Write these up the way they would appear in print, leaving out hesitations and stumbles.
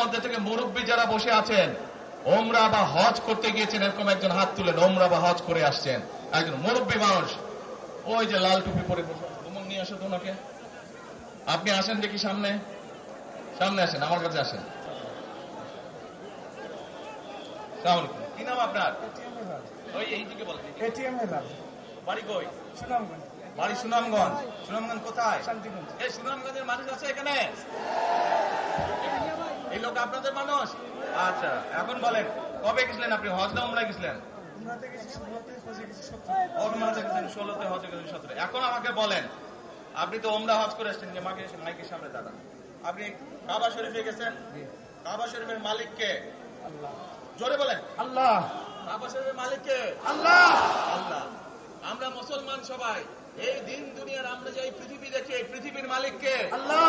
মধ্যে থেকে মুরব্বী যারা বসে আছেন, ওমরা বা হজ করতে গিয়েছেন, এরকম একজন হাত তুলেন। ওমরা বা হজ করে আসছেন, একজন মুরব্বী মানুষ, ওই যে লাল টুপি পরে বসে, উমর নিয়ে আসো তো ওনাকে। আপনি আসেন দেখি সামনে, সামনে আসেন, আমার কাছে আসেন। কি নাম আপনার? ওই এইদিকে বলেন। বাড়ি কই? সুনামগঞ্জ। বাড়ি সুনামগঞ্জ। সুনামগঞ্জ কোথায়? শান্তিগঞ্জ। এই সুনামগঞ্জের মানুষ আছে এখানে? এই লোক আপনাদের মানুষ? আচ্ছা, এখন বলেন, কবে গেছিলেন আপনি? হজ না উমরায় গেছিলেন? উমরাতে গেছি 16 হজে গেছি 17। উমরাতে গেছেন 16, হজে গেছেন 17। এখন আমাকে বলেন, আপনি তো উমরা হজ করে আসছেন, যে মাইকের সামনে দাঁড়ান। আপনি কাবা শরীফে গেছেন, কাবা শরীফের মালিক কে? আল্লাহ। জোরে বলেন। আল্লাহ। কাবা শরীফের মালিক কে? আল্লাহ। আল্লাহ। আমরা মুসলমান সবাই এই দিন দুনিয়ার, আমরা যে এই পৃথিবী দেখি, এই পৃথিবীর মালিক কে? আল্লাহ।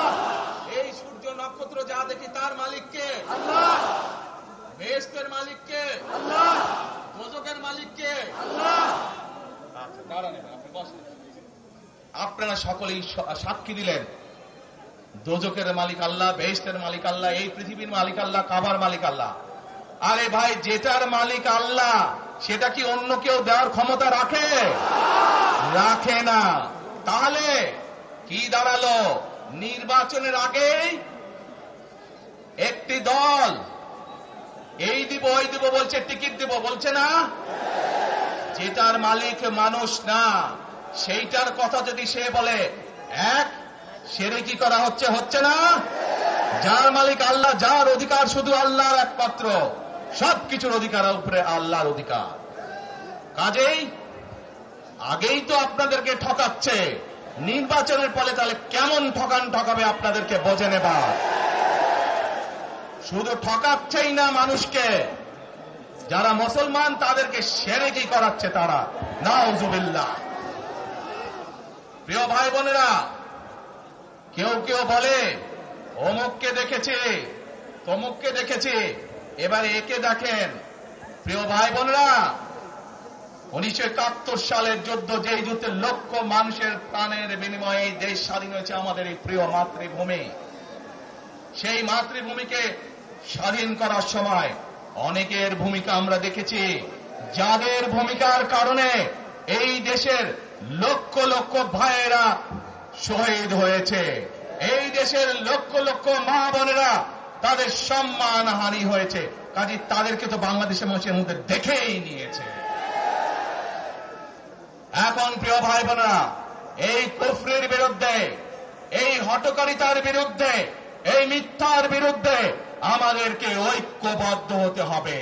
এই সূর্য নক্ষত্র যা দেখি তার মালিক কে? আল্লাহ। বেহেশতের মালিক কে? আল্লাহ। দোজখের মালিক কে? আল্লাহ। আচ্ছা, দাঁড়ান, আপনি বসেন। আপনারা সকলেই সাক্ষী দিলেন, দোজখের মালিক আল্লাহ, বেহেশতের মালিক আল্লাহ, এই পৃথিবীর মালিক আল্লাহ, কাবার মালিক আল্লাহ। আরে ভাই, যেটার মালিক আল্লাহ সেটা কি অন্য কেউ দেওয়ার ক্ষমতা রাখে? রাখে না। তাহলে কি দাঁড়ালো? নির্বাচনের আগেই একটি দল এই দিব ওই দিব বলছে, টিকিট দিব বলছে না? যেটার মালিক মানুষ না, সেইটার কথা যদি সে বলে, এক সেরে কি করা হচ্ছে? হচ্ছে না? যার মালিক আল্লাহ, যার অধিকার শুধু আল্লাহর একমাত্র, সবকিছুর অধিকার উপরে আল্লাহর অধিকার। কাজেই আগেই তো আপনাদেরকে ঠকাচ্ছে, নির্বাচনের ফলে তাহলে কেমন ঠকাবে আপনাদেরকে বোঝেন এবার। শুধু ঠকাচ্ছেই না মানুষকে, যারা মুসলমান তাদেরকে শিরকি করাচ্ছে তারা। নাউজুবিল্লাহ। প্রিয় ভাই বোনেরা, কেউ কেউ বলে অমুককে দেখেছে, তমুককে দেখেছে, এবার একে দেখেন। প্রিয় ভাই বোনেরা, 1971 সালের যুদ্ধ, যেই যুদ্ধে লক্ষ মানুষের প্রাণের বিনিময়ে এই দেশ স্বাধীন হয়েছে, আমাদের এই প্রিয় মাতৃভূমি, সেই মাতৃভূমিকে স্বাধীন করার সময় অনেকের ভূমিকা আমরা দেখেছি, যাদের ভূমিকার কারণে এই দেশের লক্ষ লক্ষ ভাইয়েরা শহীদ হয়েছে, এই দেশের লক্ষ লক্ষ মা বোনেরা তাদের সম্মান হানি হয়েছে। কাজে তাদেরকে তো বাংলাদেশের মানুষের মধ্যে দেখেই নিয়েছে। এখন প্রিয় ভাই বোনেরা, এই কুফরির বিরুদ্ধে, এই হঠকারিতার বিরুদ্ধে, এই মিথ্যার বিরুদ্ধে আমাদেরকে ঐক্যবদ্ধ হতে হবে।